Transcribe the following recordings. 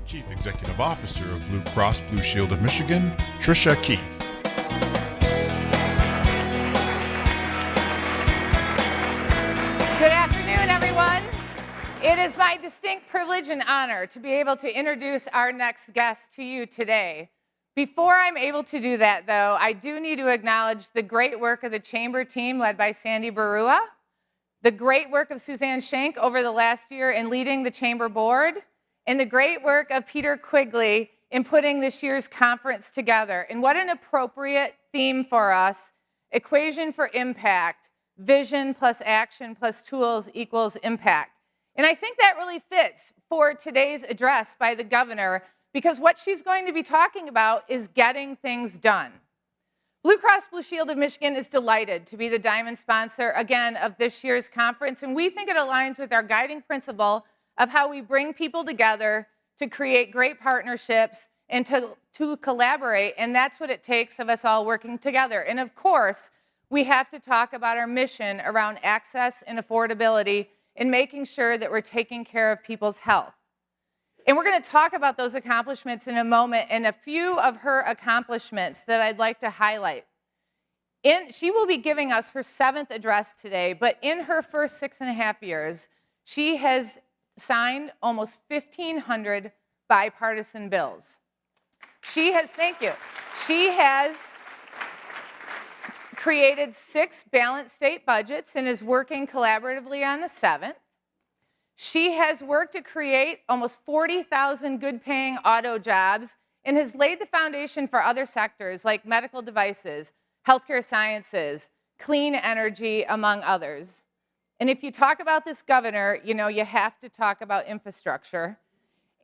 Chief Executive Officer of Blue Cross Blue Shield of Michigan, Tricia Keith. Good afternoon, everyone. It is my distinct privilege and honor to be able to introduce our next guest to you today. Before I'm able to do that, though, I do need to acknowledge the great work of the Chamber team led by Sandy Barua, the great work of Suzanne Schenk over the last year in leading the Chamber board, and the great work of Peter Quigley in putting this year's conference together. And what an appropriate theme for us: equation for impact, vision plus action plus tools equals impact. And I think that really fits for today's address by the governor, because what she's going to be talking about is getting things done. Blue Cross Blue Shield of Michigan is delighted to be the diamond sponsor, again, of this year's conference, and we think it aligns with our guiding principle of how we bring people together to create great partnerships and to collaborate, and that's what it takes of us all working together. And of course, we have to talk about our mission around access and affordability and making sure that we're taking care of people's health. And we're going to talk about those accomplishments in a moment, and a few of her accomplishments that I'd like to highlight. She will be giving us her 7th address today, but in her first 6.5 years, she has signed almost 1,500 bipartisan bills. She has created 6 balanced state budgets and is working collaboratively on the 7th. She has worked to create almost 40,000 good-paying auto jobs and has laid the foundation for other sectors like medical devices, healthcare sciences, clean energy, among others. And if you talk about this governor, you know you have to talk about infrastructure.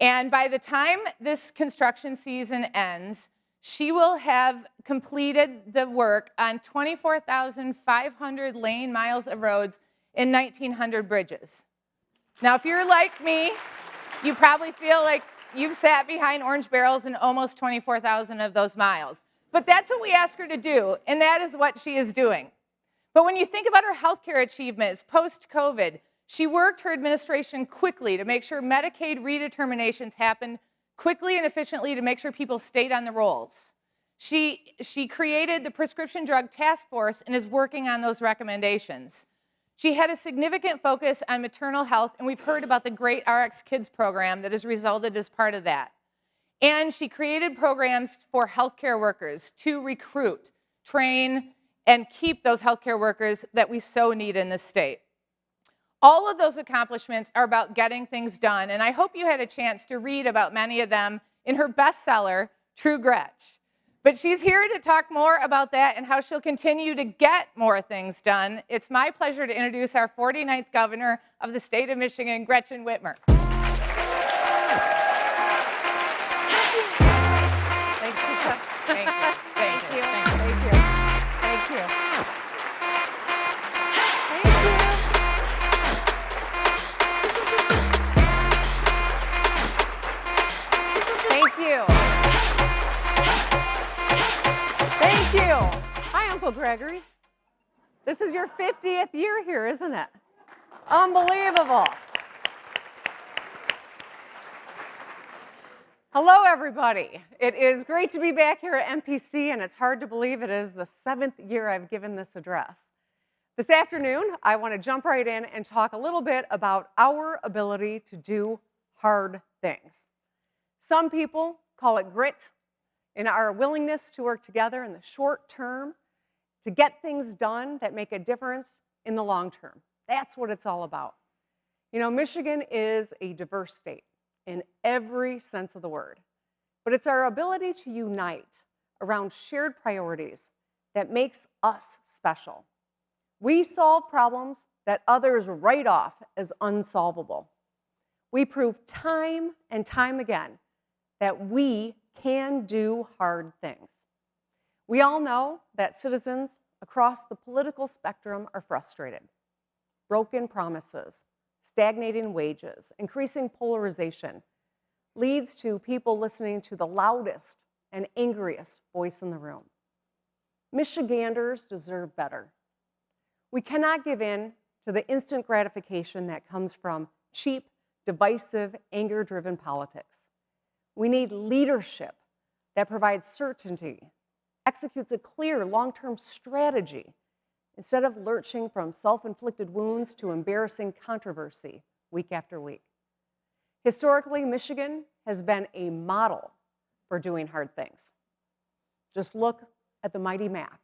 And by the time this construction season ends, she will have completed the work on 24,500 lane miles of roads and 1,900 bridges. Now, if you're like me, you probably feel like you've sat behind orange barrels in almost 24,000 of those miles. But that's what we ask her to do, and that is what she is doing. But when you think about her healthcare achievements post-COVID, she worked her administration quickly to make sure Medicaid redeterminations happened quickly and efficiently to make sure people stayed on the rolls. She created the Prescription Drug Task Force and is working on those recommendations. She had a significant focus on maternal health, and we've heard about the great RX Kids program that has resulted as part of that. And she created programs for healthcare workers to recruit, train, and keep those healthcare workers that we so need in this state. All of those accomplishments are about getting things done, and I hope you had a chance to read about many of them in her bestseller, True Gretch. But she's here to talk more about that and how she'll continue to get more things done. It's my pleasure to introduce our 49th governor of the state of Michigan, Gretchen Whitmer. Thanks, Tricia. Thank you. Thank you. Thank you. Thank you. Thank you. Thank you. Thank you. Hi, Uncle Gregory. This is your 50th year here, isn't it? Unbelievable. Hello, everybody. It is great to be back here at MPC, and it's hard to believe it is the 7th year I've given this address. This afternoon, I want to jump right in and talk a little bit about our ability to do hard things. Some people call it grit, and our willingness to work together in the short term to get things done that make a difference in the long term. That's what it's all about. You know, Michigan is a diverse state in every sense of the word, but it's our ability to unite around shared priorities that makes us special. We solve problems that others write off as unsolvable. We prove time and time again that we can do hard things. We all know that citizens across the political spectrum are frustrated. Broken promises, stagnating wages, increasing polarization leads to people listening to the loudest and angriest voice in the room. Michiganders deserve better. We cannot give in to the instant gratification that comes from cheap, divisive, anger-driven politics. We need leadership that provides certainty, executes a clear long-term strategy, instead of lurching from self-inflicted wounds to embarrassing controversy week after week. Historically, Michigan has been a model for doing hard things. Just look at the mighty Mac.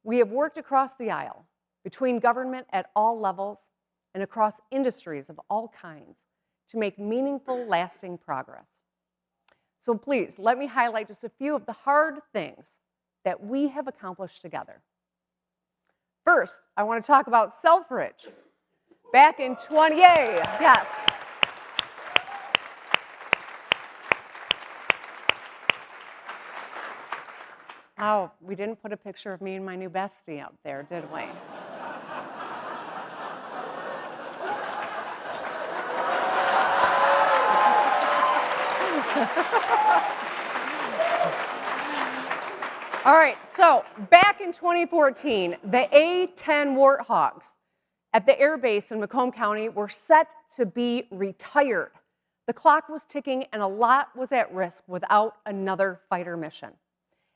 We have worked across the aisle, between government at all levels, and across industries of all kinds to make meaningful, lasting progress. So please, let me highlight just a few of the hard things that we have accomplished together. First, I want to talk about Selfridge. Back in yay, yes. Oh, we didn't put a picture of me and my new bestie up there, did we? All right, so back in 2014, the A-10 Warthogs at the Air Base in Macomb County were set to be retired. The clock was ticking and a lot was at risk without another fighter mission.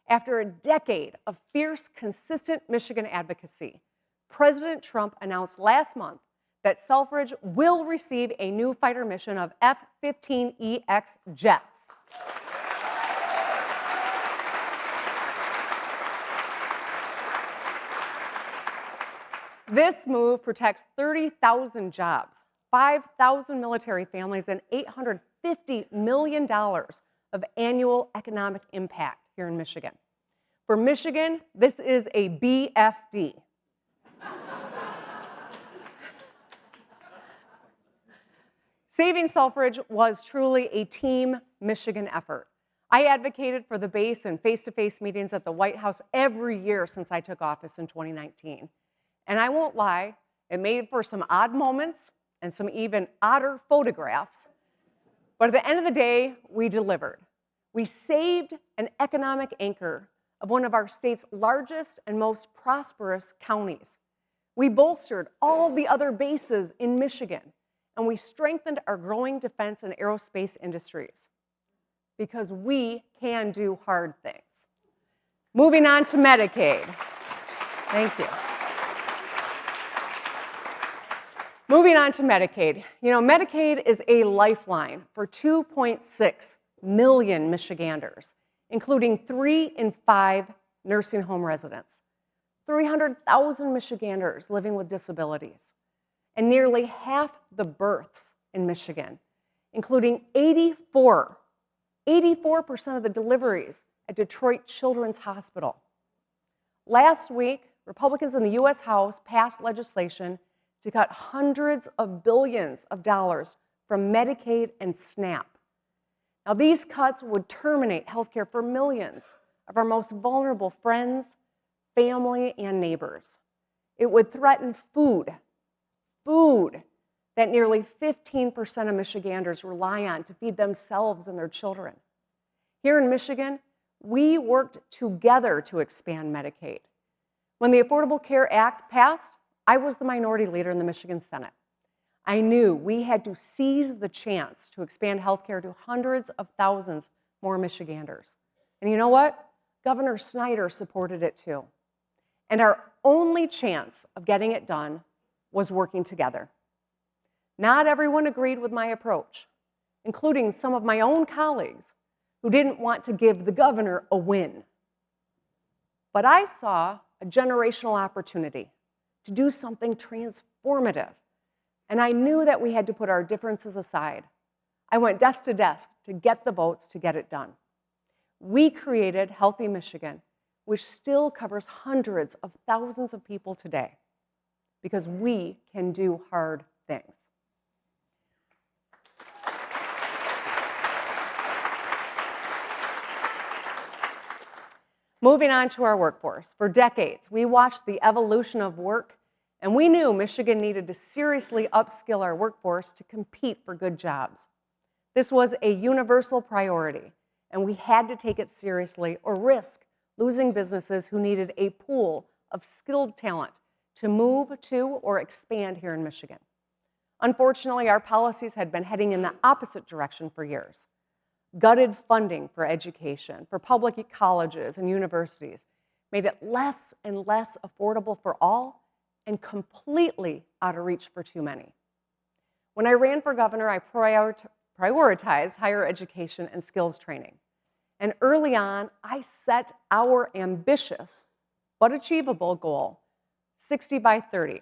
After a decade of fierce, consistent Michigan advocacy, President Trump announced last month that Selfridge will receive a new fighter mission of F-15EX jets. This move protects 30,000 jobs, 5,000 military families, and $850 million of annual economic impact here in Michigan. For Michigan, this is a BFD. Saving Selfridge was truly a team Michigan effort. I advocated for the base in face-to-face meetings at the White House every year since I took office in 2019. And I won't lie, it made for some odd moments and some even odder photographs. But at the end of the day, we delivered. We saved an economic anchor of one of our state's largest and most prosperous counties. We bolstered all the other bases in Michigan, and we strengthened our growing defense and aerospace industries. Because we can do hard things. Moving on to Medicaid. Thank you. Moving on to Medicaid. You know, Medicaid is a lifeline for 2.6 million Michiganders, including 3 in 5 nursing home residents, 300,000 Michiganders living with disabilities, and nearly half the births in Michigan, including 84% of the deliveries at Detroit Children's Hospital. Last week, Republicans in the U.S. House passed legislation to cut hundreds of billions of dollars from Medicaid and SNAP. Now, these cuts would terminate health care for millions of our most vulnerable friends, family, and neighbors. It would threaten food that nearly 15% of Michiganders rely on to feed themselves and their children. Here in Michigan, we worked together to expand Medicaid. When the Affordable Care Act passed, I was the minority leader in the Michigan Senate. I knew we had to seize the chance to expand health care to hundreds of thousands more Michiganders. And you know what? Governor Snyder supported it too. And our only chance of getting it done was working together. Not everyone agreed with my approach, including some of my own colleagues who didn't want to give the governor a win. But I saw a generational opportunity to do something transformative. And I knew that we had to put our differences aside. I went desk to desk to get the votes to get it done. We created Healthy Michigan, which still covers hundreds of thousands of people today, because we can do hard things. Moving on to our workforce. For decades, we watched the evolution of work, and we knew Michigan needed to seriously upskill our workforce to compete for good jobs. This was a universal priority, and we had to take it seriously or risk losing businesses who needed a pool of skilled talent to move to or expand here in Michigan. Unfortunately, our policies had been heading in the opposite direction for years. gutted funding for education, for public colleges and universities, made it less and less affordable for all, and completely out of reach for too many. When I ran for governor, I prioritized higher education and skills training. And early on, I set our ambitious but achievable goal, 60 by 30,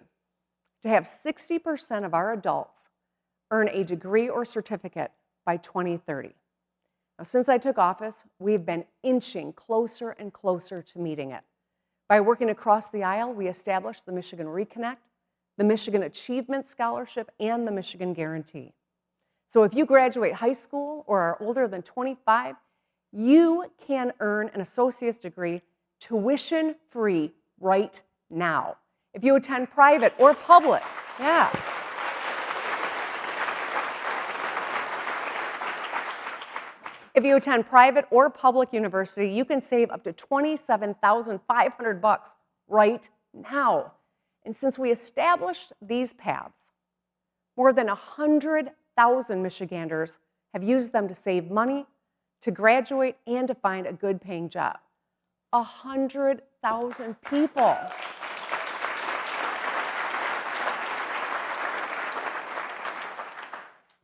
to have 60% of our adults earn a degree or certificate by 2030. Now, since I took office, we've been inching closer and closer to meeting it. By working across the aisle, we established the Michigan Reconnect, the Michigan Achievement Scholarship, and the Michigan Guarantee. So if you graduate high school or are older than 25, you can earn an associate's degree tuition-free right now. If you attend private or public, yeah. If you attend private or public university, you can save up to $27,500 right now. And since we established these paths, more than 100,000 Michiganders have used them to save money, to graduate, and to find a good paying job. 100,000 people.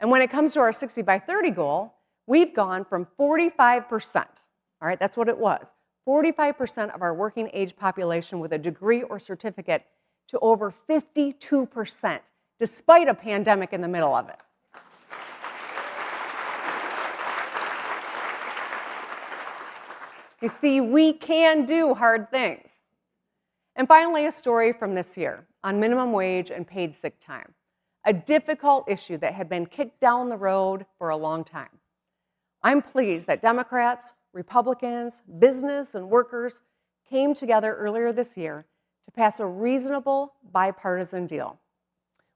And when it comes to our 60 by 30 goal, we've gone from 45%, all right, that's what it was, 45% of our working age population with a degree or certificate to over 52%, despite a pandemic in the middle of it. You see, we can do hard things. And finally, a story from this year on minimum wage and paid sick time, a difficult issue that had been kicked down the road for a long time. I'm pleased that Democrats, Republicans, business, and workers came together earlier this year to pass a reasonable bipartisan deal.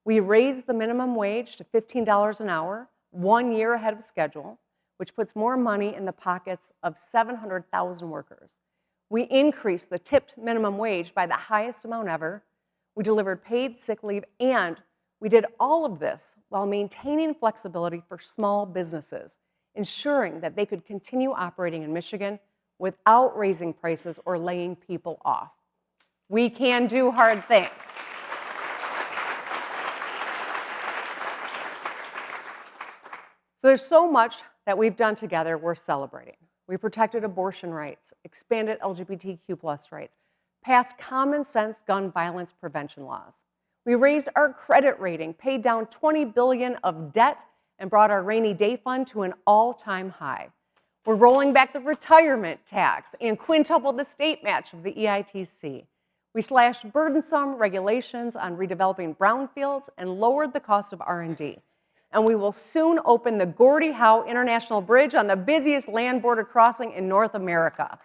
We raised the minimum wage to $15 an hour, 1 year ahead of schedule, which puts more money in the pockets of 700,000 workers. We increased the tipped minimum wage by the highest amount ever. We delivered paid sick leave, and we did all of this while maintaining flexibility for small businesses, ensuring that they could continue operating in Michigan without raising prices or laying people off. We can do hard things. So there's so much that we've done together we're celebrating. We protected abortion rights, expanded LGBTQ+ rights, passed common sense gun violence prevention laws. We raised our credit rating, paid down $20 billion of debt, and brought our rainy day fund to an all-time high. We're rolling back the retirement tax and quintupled the state match of the EITC. We slashed burdensome regulations on redeveloping brownfields and lowered the cost of R&D. And we will soon open the Gordie Howe International Bridge on the busiest land border crossing in North America.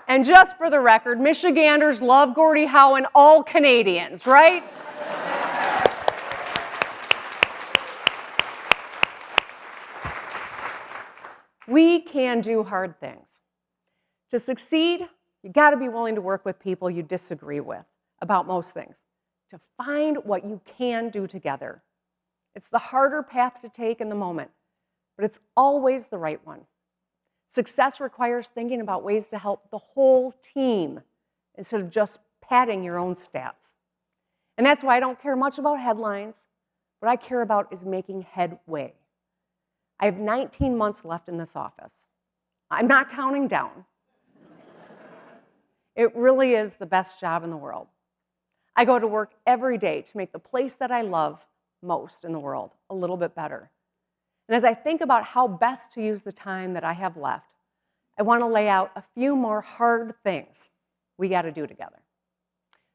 And just for the record, Michiganders love Gordie Howe and all Canadians, right? We can do hard things. To succeed, you got to be willing to work with people you disagree with about most things, to find what you can do together. It's the harder path to take in the moment, but it's always the right one. Success requires thinking about ways to help the whole team instead of just padding your own stats. And that's why I don't care much about headlines. What I care about is making headway. I have 19 months left in this office. I'm not counting down. It really is the best job in the world. I go to work every day to make the place that I love most in the world a little bit better. And as I think about how best to use the time that I have left, I want to lay out a few more hard things we got to do together.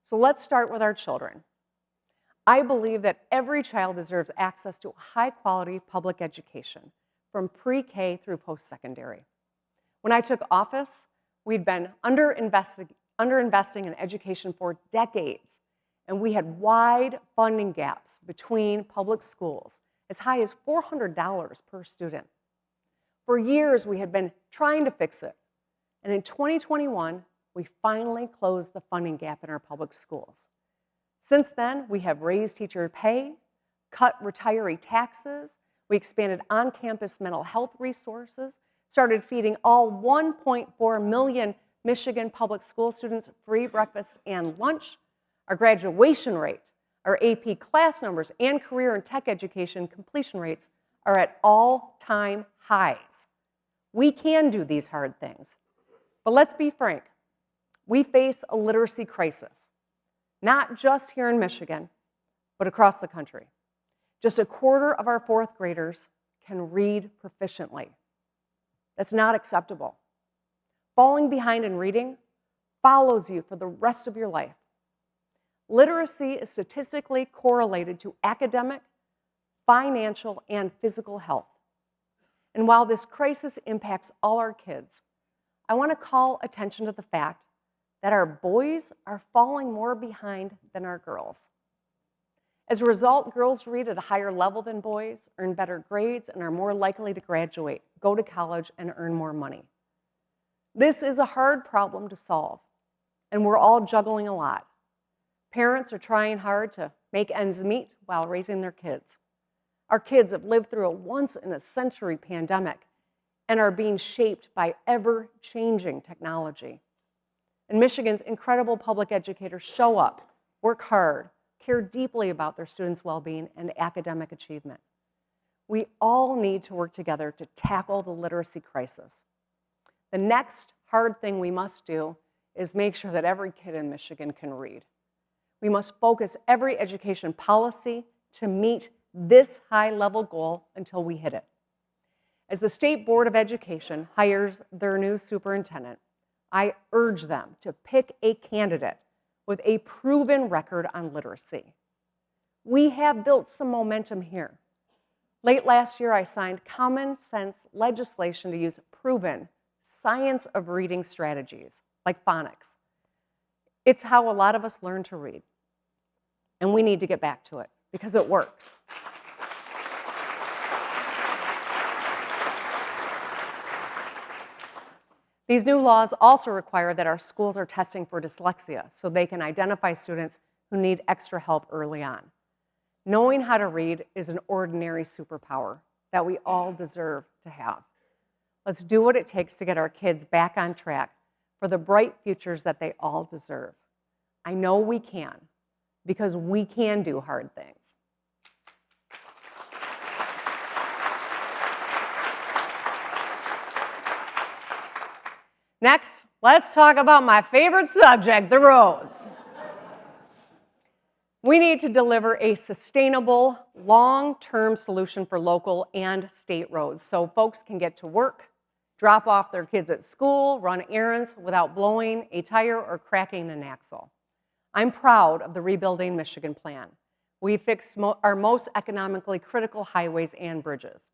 So let's start with our children. I believe that every child deserves access to a high-quality public education from pre-K through post-secondary. When I took office, we'd been underinvesting in education for decades, and we had wide funding gaps between public schools, as high as $400 per student. For years, we had been trying to fix it, and in 2021, we finally closed the funding gap in our public schools. Since then, we have raised teacher pay, cut retiree taxes, we expanded on-campus mental health resources, started feeding all 1.4 million Michigan public school students free breakfast and lunch. Our graduation rate, our AP class numbers, and career and tech education completion rates are at all-time highs. We can do these hard things. But let's be frank, we face a literacy crisis, not just here in Michigan, but across the country. Just a quarter of our fourth graders can read proficiently. That's not acceptable. Falling behind in reading follows you for the rest of your life. Literacy is statistically correlated to academic, financial, and physical health. And while this crisis impacts all our kids, I want to call attention to the fact that our boys are falling more behind than our girls. As a result, girls read at a higher level than boys, earn better grades, and are more likely to graduate, go to college, and earn more money. This is a hard problem to solve, and we're all juggling a lot. Parents are trying hard to make ends meet while raising their kids. Our kids have lived through a once-in-a-century pandemic and are being shaped by ever-changing technology. And Michigan's incredible public educators show up, work hard, care deeply about their students' well-being and academic achievement. We all need to work together to tackle the literacy crisis. The next hard thing we must do is make sure that every kid in Michigan can read. We must focus every education policy to meet this high-level goal until we hit it. As the State Board of Education hires their new superintendent, I urge them to pick a candidate with a proven record on literacy. We have built some momentum here. Late last year, I signed common sense legislation to use proven science of reading strategies, like phonics. It's how a lot of us learn to read. And we need to get back to it because it works. These new laws also require that our schools are testing for dyslexia so they can identify students who need extra help early on. Knowing how to read is an ordinary superpower that we all deserve to have. Let's do what it takes to get our kids back on track for the bright futures that they all deserve. I know we can, because we can do hard things. Next, let's talk about my favorite subject, the roads. We need to deliver a sustainable, long-term solution for local and state roads so folks can get to work, drop off their kids at school, run errands without blowing a tire or cracking an axle. I'm proud of the Rebuilding Michigan plan. We fixed our most economically critical highways and bridges.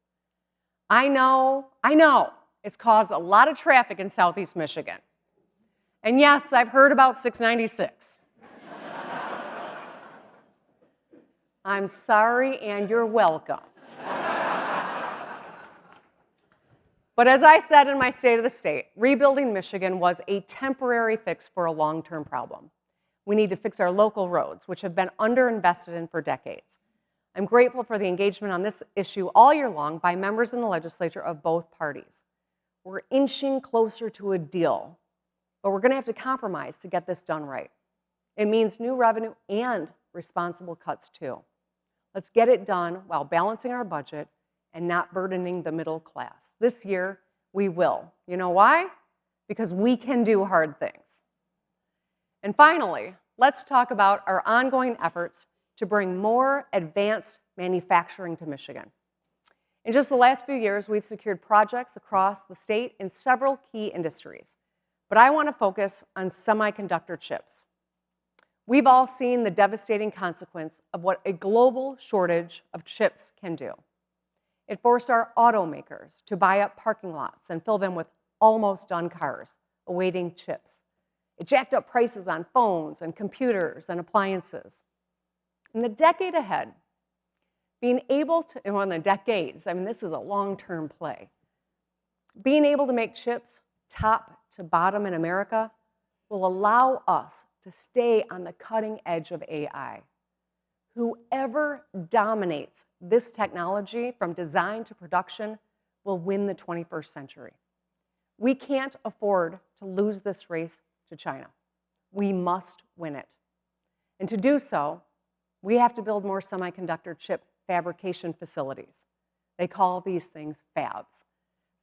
I know, it's caused a lot of traffic in Southeast Michigan. And yes, I've heard about 696. I'm sorry, and you're welcome. But as I said in my State of the State, Rebuilding Michigan was a temporary fix for a long-term problem. We need to fix our local roads, which have been underinvested in for decades. I'm grateful for the engagement on this issue all year long by members in the legislature of both parties. We're inching closer to a deal, but we're going to have to compromise to get this done right. It means new revenue and responsible cuts, too. Let's get it done while balancing our budget and not burdening the middle class. This year, we will. You know why? Because we can do hard things. And finally, let's talk about our ongoing efforts to bring more advanced manufacturing to Michigan. In just the last few years, we've secured projects across the state in several key industries, but I want to focus on semiconductor chips. We've all seen the devastating consequence of what a global shortage of chips can do. It forced our automakers to buy up parking lots and fill them with almost done cars awaiting chips. It jacked up prices on phones and computers and appliances. In the decade ahead, being able to, well, in the decades, I mean, this is a long-term play. Being able to make chips top to bottom in America will allow us to stay on the cutting edge of AI. Whoever dominates this technology from design to production will win the 21st century. We can't afford to lose this race to China. We must win it. And to do so, we have to build more semiconductor chip fabrication facilities. They call these things fabs.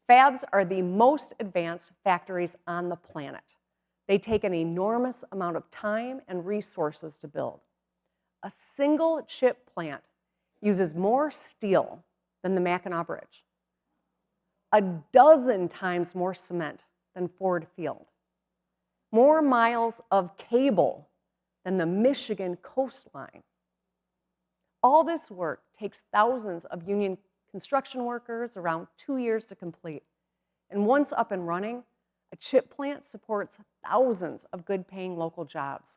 Fabs are the most advanced factories on the planet. They take an enormous amount of time and resources to build. A single chip plant uses more steel than the Mackinac Bridge, 12 times more cement than Ford Field, more miles of cable than the Michigan coastline. All this work takes thousands of union construction workers around 2 years to complete. And once up and running, a chip plant supports thousands of good-paying local jobs.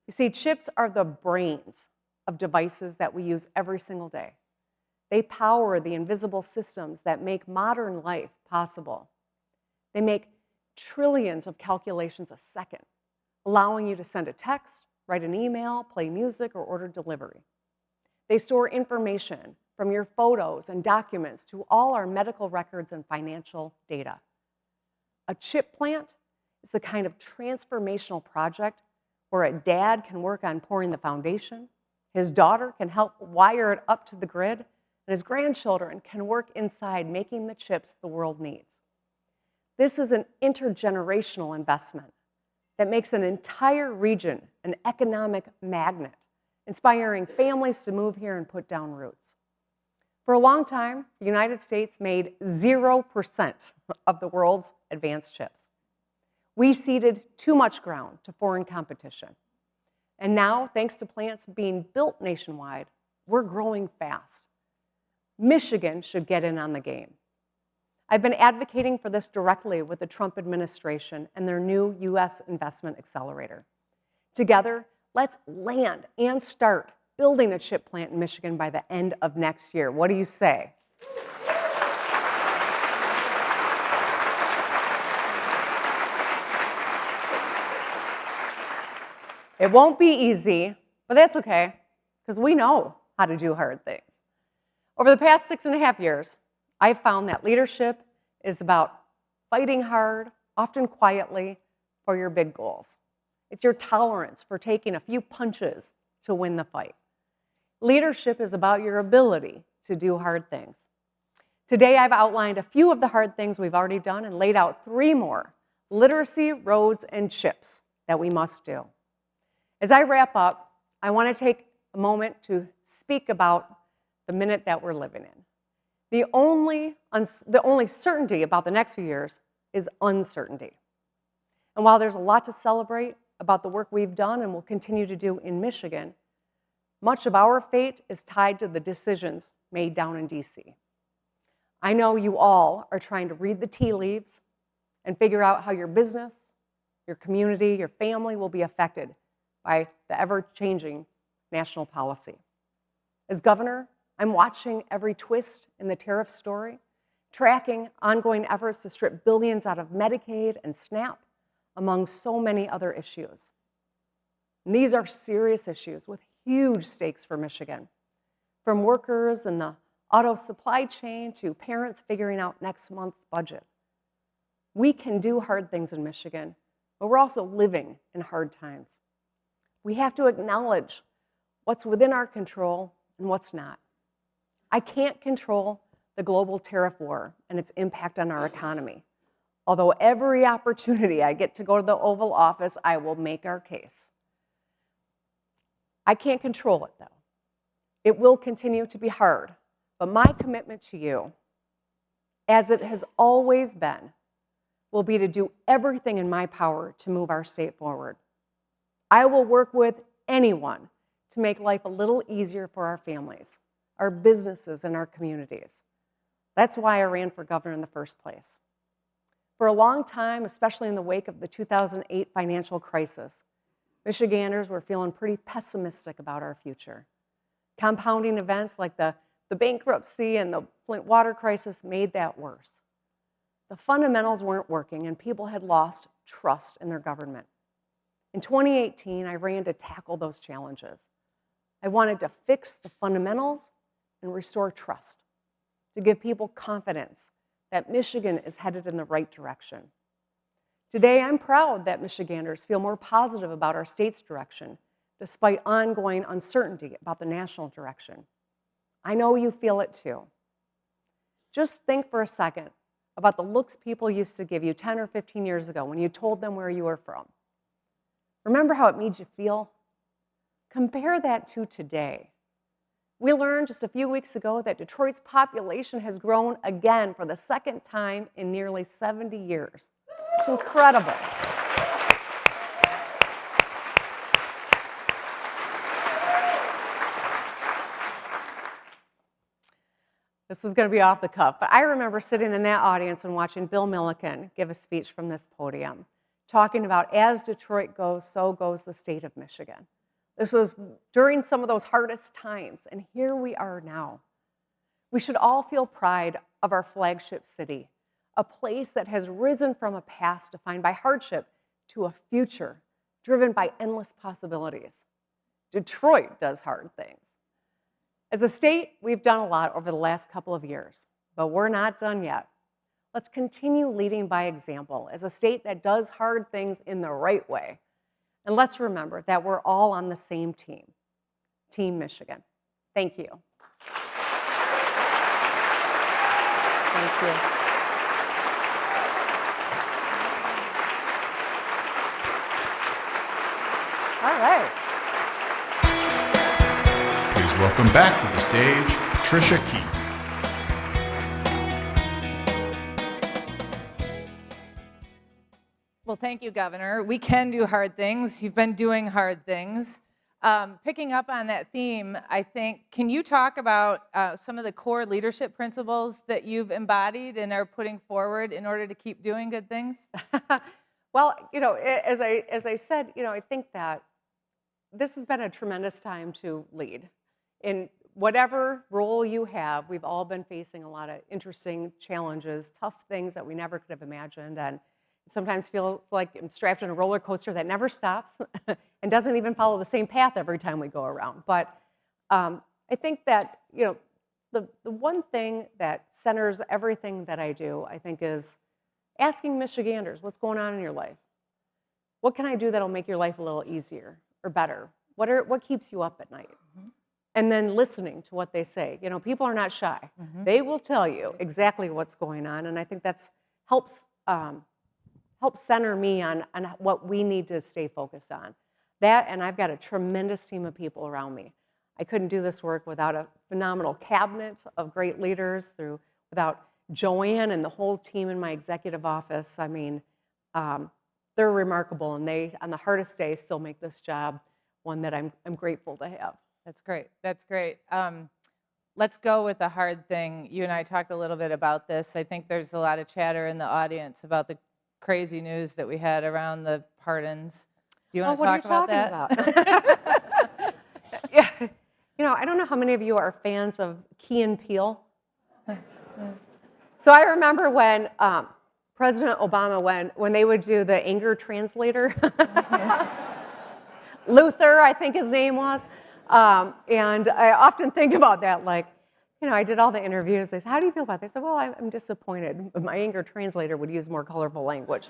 You see, chips are the brains of devices that we use every single day. They power the invisible systems that make modern life possible. They make trillions of calculations a second, allowing you to send a text, write an email, play music, or order delivery. They store information from your photos and documents to all our medical records and financial data. A chip plant is the kind of transformational project where a dad can work on pouring the foundation, his daughter can help wire it up to the grid, and his grandchildren can work inside making the chips the world needs. This is an intergenerational investment that makes an entire region an economic magnet, inspiring families to move here and put down roots. For a long time, the United States made 0% of the world's advanced chips. We ceded too much ground to foreign competition. And now, thanks to plants being built nationwide, we're growing fast. Michigan should get in on the game. I've been advocating for this directly with the Trump administration and their new U.S. Investment Accelerator. Together, let's land and start building a chip plant in Michigan by the end of next year. What do you say? It won't be easy, but that's okay, because we know how to do hard things. Over the past 6.5 years, I've found that leadership is about fighting hard, often quietly, for your big goals. It's your tolerance for taking a few punches to win the fight. Leadership is about your ability to do hard things. Today, I've outlined a few of the hard things we've already done and laid out 3 more: literacy, roads, and chips that we must do. As I wrap up, I want to take a moment to speak about the minute that we're living in. The only certainty about the next few years is uncertainty. And while there's a lot to celebrate about the work we've done and will continue to do in Michigan, much of our fate is tied to the decisions made down in DC. I know you all are trying to read the tea leaves and figure out how your business, your community, your family will be affected by the ever-changing national policy. As governor, I'm watching every twist in the tariff story, tracking ongoing efforts to strip billions out of Medicaid and SNAP, among so many other issues. And these are serious issues with huge stakes for Michigan, from workers in the auto supply chain to parents figuring out next month's budget. We can do hard things in Michigan, but we're also living in hard times. We have to acknowledge what's within our control and what's not. I can't control the global tariff war and its impact on our economy. Although every opportunity I get to go to the Oval Office, I will make our case. I can't control it, though. It will continue to be hard, but my commitment to you, as it has always been, will be to do everything in my power to move our state forward. I will work with anyone to make life a little easier for our families, our businesses, and our communities. That's why I ran for governor in the first place. For a long time, especially in the wake of the 2008 financial crisis, Michiganders were feeling pretty pessimistic about our future. Compounding events like the bankruptcy and the Flint water crisis made that worse. The fundamentals weren't working, and people had lost trust in their government. In 2018, I ran to tackle those challenges. I wanted to fix the fundamentals and restore trust, to give people confidence that Michigan is headed in the right direction. Today, I'm proud that Michiganders feel more positive about our state's direction, despite ongoing uncertainty about the national direction. I know you feel it too. Just think for a second about the looks people used to give you 10 or 15 years ago when you told them where you were from. Remember how it made you feel? Compare that to today. We learned just a few weeks ago that Detroit's population has grown again for the second time in nearly 70 years. It's incredible. This is going to be off the cuff, but I remember sitting in that audience and watching Bill Milliken give a speech from this podium, talking about as Detroit goes, so goes the state of Michigan. This was during some of those hardest times, and here we are now. We should all feel pride of our flagship city, a place that has risen from a past defined by hardship to a future driven by endless possibilities. Detroit does hard things. As a state, we've done a lot over the last couple of years, but we're not done yet. Let's continue leading by example as a state that does hard things in the right way. And let's remember that we're all on the same team, Team Michigan. Thank you. Thank you. All right. Please welcome back to the stage, Tricia Key. Well, thank you, Governor. We can do hard things. You've been doing hard things. Picking up on that theme, I think, can you talk about some of the core leadership principles that you've embodied and are putting forward in order to keep doing good things? Well, as I said, I think that this has been a tremendous time to lead. In whatever role you have, we've all been facing a lot of interesting challenges, tough things that we never could have imagined, and it sometimes feels like I'm strapped in a roller coaster that never stops and doesn't even follow the same path every time we go around. But I think that, the one thing that centers everything that I do, I think, is asking Michiganders, what's going on in your life? What can I do that'll make your life a little easier or better? What keeps you up at night? Mm-hmm. And then listening to what they say. People are not shy. Mm-hmm. They will tell you exactly what's going on, and I think that's helps center me on what we need to stay focused on. That, and I've got a tremendous team of people around me. I couldn't do this work without a phenomenal cabinet of great leaders, without Joanne and the whole team in my executive office. I mean, they're remarkable, and they, on the hardest days, still make this job one that I'm grateful to have. That's great. That's great. Let's go with the hard thing. You and I talked a little bit about this. I think there's a lot of chatter in the audience about the crazy news that we had around the pardons. Do you want to talk about that? Yeah. I don't know how many of you are fans of Key and Peele. So I remember when President Obama, when they would do the anger translator, Luther, I think his name was, and I often think about that, I did all the interviews. They said, how do you feel about this? I said, well, I'm disappointed. My anger translator would use more colorful language.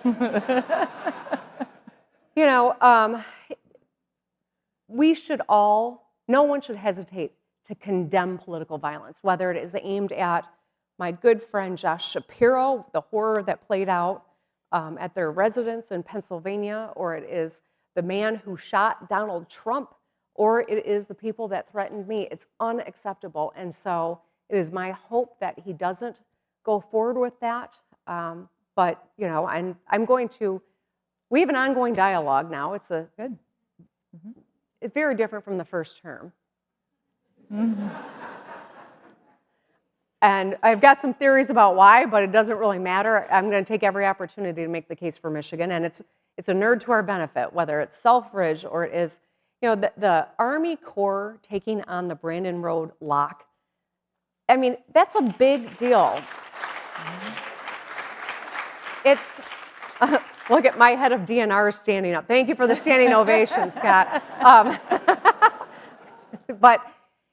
We should no one should hesitate to condemn political violence, whether it is aimed at my good friend Josh Shapiro, the horror that played out at their residence in Pennsylvania, or it is the man who shot Donald Trump, or it is the people that threatened me. It's unacceptable. And so it is my hope that he doesn't go forward with that. But, I'm going to, we have an ongoing dialogue now. It's good. Mm-hmm. It's very different from the first term. Mm-hmm. And I've got some theories about why, but it doesn't really matter. I'm going to take every opportunity to make the case for Michigan, and it's a nerd to our benefit, whether it's Selfridge or it is, the Army Corps taking on the Brandon Road lock. I mean, that's a big deal. Mm-hmm. Look at my head of DNR standing up. Thank you for the standing ovation, Scott. But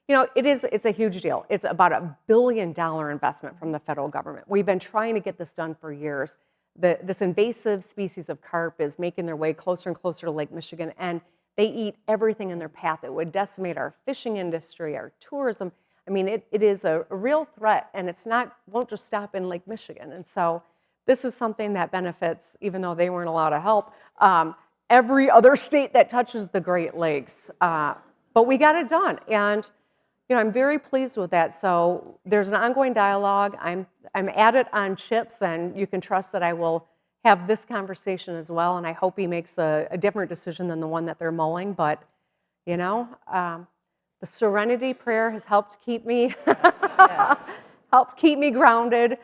it's a huge deal. It's about $1 billion investment from the federal government. We've been trying to get this done for years. This invasive species of carp is making their way closer and closer to Lake Michigan, and they eat everything in their path. It would decimate our fishing industry, our tourism. I mean, it is a real threat, and won't just stop in Lake Michigan. And so this is something that benefits, even though they weren't allowed to help, every other state that touches the Great Lakes. But we got it done, and I'm very pleased with that. So there's an ongoing dialogue. I'm at it on CHIPS, and you can trust that I will have this conversation as well. And I hope he makes a different decision than the one that they're mulling. But the serenity prayer has helped keep me helped keep me grounded,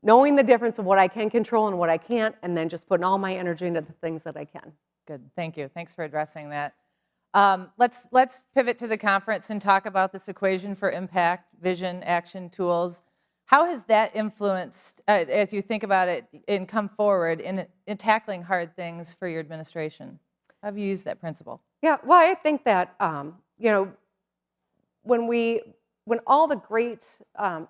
knowing the difference of what I can control and what I can't, and then just putting all my energy into the things that I can. Good, thank you. Thanks for addressing that. Let's pivot to the conference and talk about this equation for impact, vision, action, tools. How has that influenced, as you think about it and come forward in tackling hard things for your administration? How have you used that principle? Yeah, well, I think that, when all the great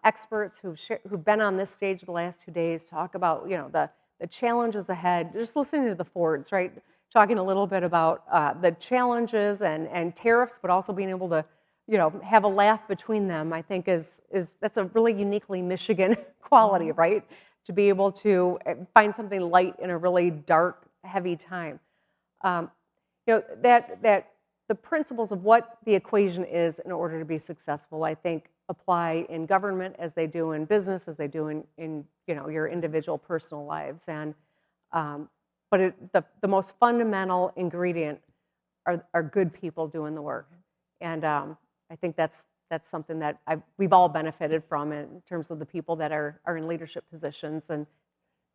experts who've been on this stage the last 2 days talk about, the challenges ahead, just listening to the Fords, right? Talking a little bit about the challenges and tariffs, but also being able to, have a laugh between them, I think that's a really uniquely Michigan quality, right? To be able to find something light in a really dark, heavy time. That the principles of what the equation is in order to be successful, I think, apply in government as they do in business, as they do in your individual personal lives. And but the most fundamental ingredient are good people doing the work. And I think that's something that we've all benefited from in terms of the people that are in leadership positions and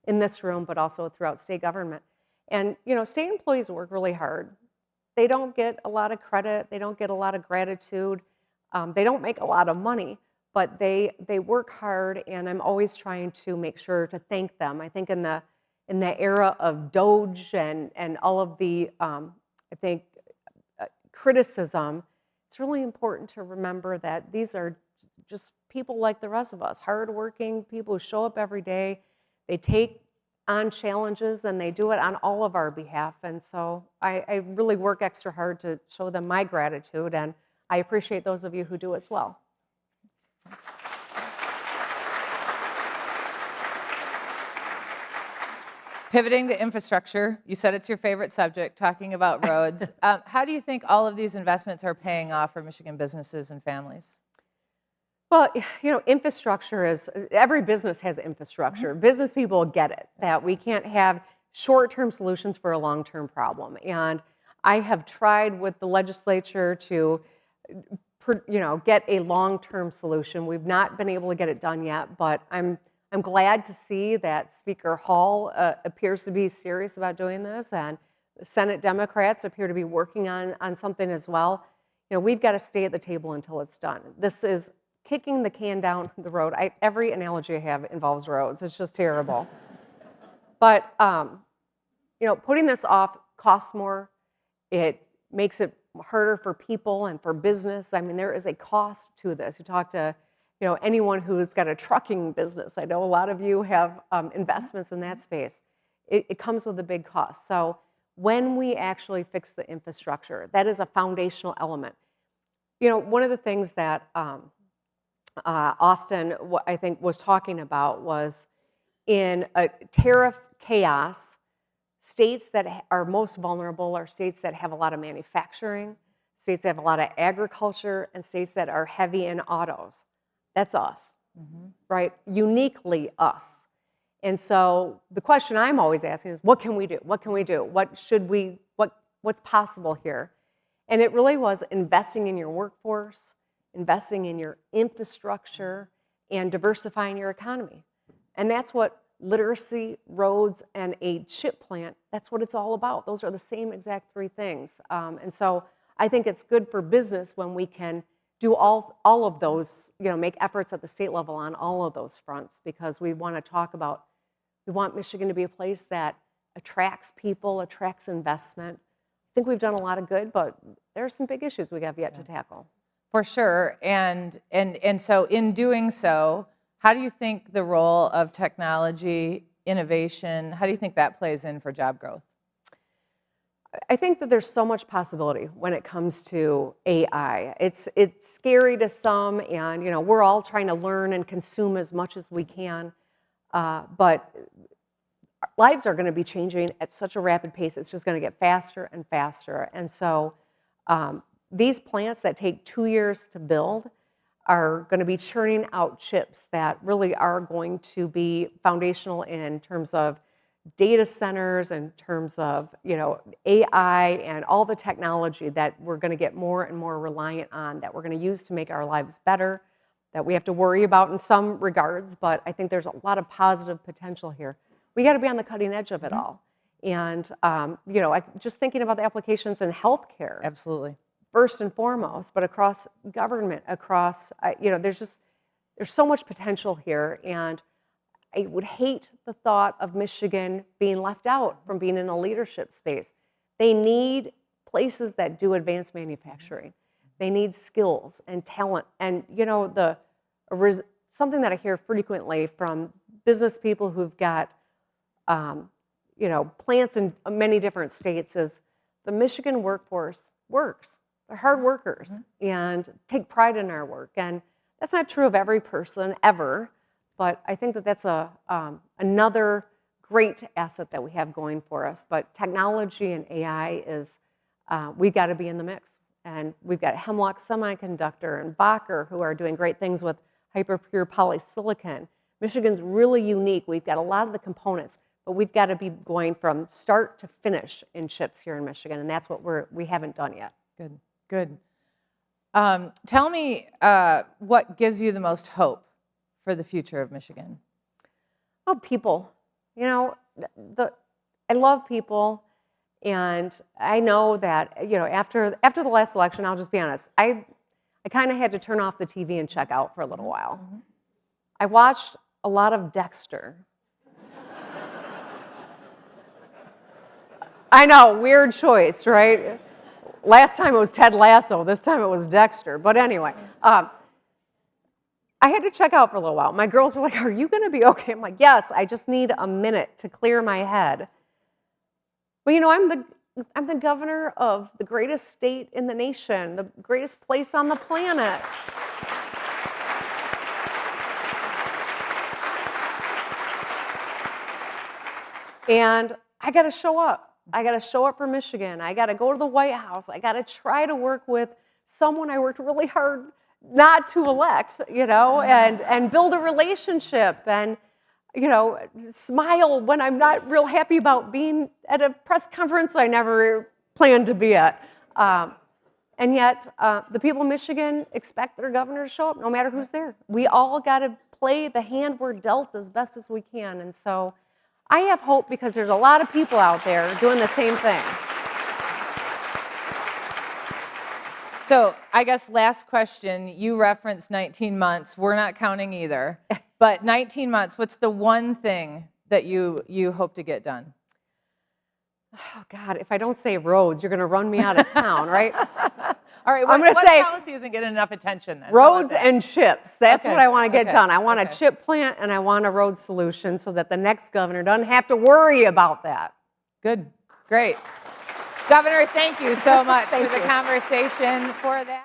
in this room, but also throughout state government. And state employees work really hard. They don't get a lot of credit. They don't get a lot of gratitude. They don't make a lot of money, but they work hard, and I'm always trying to make sure to thank them. I think in the era of DOGE and all of the criticism, it's really important to remember that these are just people like the rest of us, hardworking people who show up every day. They take on challenges, and they do it on all of our behalf. And so I really work extra hard to show them my gratitude, and I appreciate those of you who do as well. Pivoting to infrastructure, you said it's your favorite subject, talking about roads. How do you think all of these investments are paying off for Michigan businesses and families? Well, infrastructure every business has infrastructure. Mm-hmm. Business people get it, that we can't have short-term solutions for a long-term problem. And I have tried with the legislature to, get a long-term solution. We've not been able to get it done yet, but I'm glad to see that Speaker Hall appears to be serious about doing this, and Senate Democrats appear to be working on something as well. We've got to stay at the table until it's done. This is kicking the can down the road. Every analogy I have involves roads. It's just terrible. But, putting this off costs more. It makes it harder for people and for business. I mean, there is a cost to this. You talk to, anyone who's got a trucking business. I know a lot of you have investments in that space. It comes with a big cost. So when we actually fix the infrastructure, that is a foundational element. One of the things that Austin, I think, was talking about was in a tariff chaos, states that are most vulnerable are states that have a lot of manufacturing, states that have a lot of agriculture, and states that are heavy in autos. That's us, mm-hmm. Right? Uniquely us. And so the question I'm always asking is, what can we do? What can we do? What's possible here? And it really was investing in your workforce, investing in your infrastructure, and diversifying your economy. And that's what literacy, roads, and a chip plant, that's what it's all about. Those are the same exact three things. And so I think it's good for business when we can do all of those, make efforts at the state level on all of those fronts, because we want to talk about, we want Michigan to be a place that attracts people, attracts investment. I think we've done a lot of good, but there are some big issues we have yet to tackle. For sure. And so in doing so, how do you think the role of technology, innovation, how do you think that plays in for job growth? I think that there's so much possibility when it comes to AI. It's scary to some, and we're all trying to learn and consume as much as we can. But lives are going to be changing at such a rapid pace. It's just going to get faster and faster. And so these plants that take 2 years to build are going to be churning out chips that really are going to be foundational in terms of data centers, in terms of AI and all the technology that we're going to get more and more reliant on, that we're going to use to make our lives better, that we have to worry about in some regards, but I think there's a lot of positive potential here. We got to be on the cutting edge of it all. And just thinking about the applications in healthcare. Absolutely. First and foremost, but across government, across, there's so much potential here. And I would hate the thought of Michigan being left out from being in a leadership space. They need places that do advanced manufacturing. They need skills and talent. And, something that I hear frequently from business people who've got, plants in many different states is the Michigan workforce works. They're hard workers and take pride in our work. And that's not true of every person ever, but I think that that's another great asset that we have going for us. But technology and AI is, we've got to be in the mix. And we've got Hemlock Semiconductor and Bacher who are doing great things with hyperpure polysilicon. Michigan's really unique. We've got a lot of the components, but we've got to be going from start to finish in chips here in Michigan, and that's what we haven't done yet. Good. Tell me what gives you the most hope for the future of Michigan? Oh, people. I love people, and I know that after the last election, I'll just be honest, I kind of had to turn off the TV and check out for a little while. I watched a lot of Dexter. I know, weird choice, right? Last time it was Ted Lasso, this time it was Dexter. But anyway, I had to check out for a little while. My girls were like, "Are you going to be okay?" I'm like, "Yes, I just need a minute to clear my head." But I'm the governor of the greatest state in the nation, the greatest place on the planet. And I got to show up. I got to show up for Michigan. I got to go to the White House. I got to try to work with someone I worked really hard not to elect, and build a relationship and, smile when I'm not real happy about being at a press conference I never planned to be at. And yet, the people of Michigan expect their governor to show up no matter who's there. We all got to play the hand we're dealt as best as we can. And so I have hope because there's a lot of people out there doing the same thing. So I guess last question, you referenced 19 months. We're not counting either. But 19 months, what's the one thing that you hope to get done? Oh, God, if I don't say roads, you're going to run me out of town, right? All right, I'm going to say policy isn't getting enough attention then? Roads and chips. That's what I want to get done. I want a Okay. chip plant and I want a road solution so that the next governor doesn't have to worry about that. Good. Great. Governor, thank you so much Thank for the you. conversation for that.